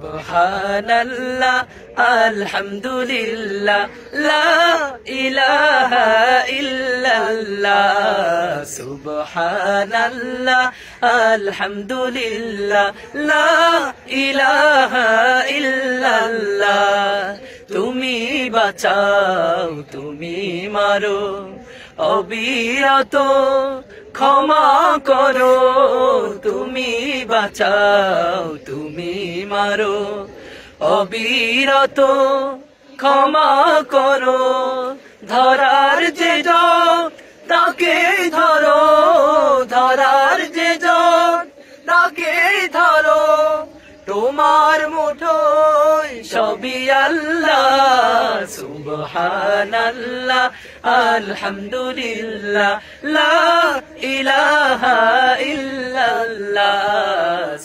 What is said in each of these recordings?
সুবহানাল্লাহ আলহামদুলিল্লাহ লা ইলাহা ইল্লাল্লাহ সুবহানাল্লাহ আলহামদুলিল্লাহ লা ইলাহা ইল্লাল্লাহ তুমি বাঁচাও তুমি মারো অবিরত ক্ষমা করো তুমি বাঁচাও তুমি মারো অবিরত ক্ষমা করো ধরার যে জন তাকে ধরো ধরার যে জন তাকে ধরো তোমার মুঠোয় সবই আল্লাহ সুবহানাল্লাহ আলহামদুলিল্লাহ লা ইলাহা ইল্লাল্লাহ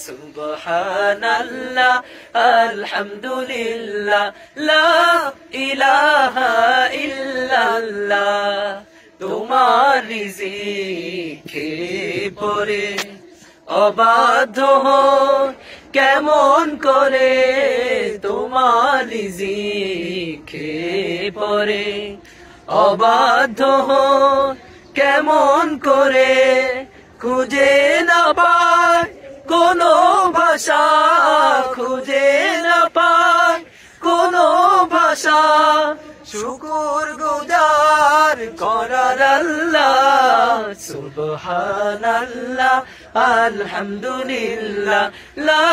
সুবহানাল্লাহ আলহামদুলিল্লাহ লা ইলাহা ইল্লাল্লাহ তোমার রিজিকে পরে অবাধ্য হয় কেমন করে তোমার রিজিকে পরে অবাধ্য হয় কেমন করে খুঁজে না পায় কোনো ভাষা খুঁজে না পায় কোনো ভাষা শুকর গুজার করার আল্লাহ সুবহানাল্লাহ আলহামদুলিল্লাহ লা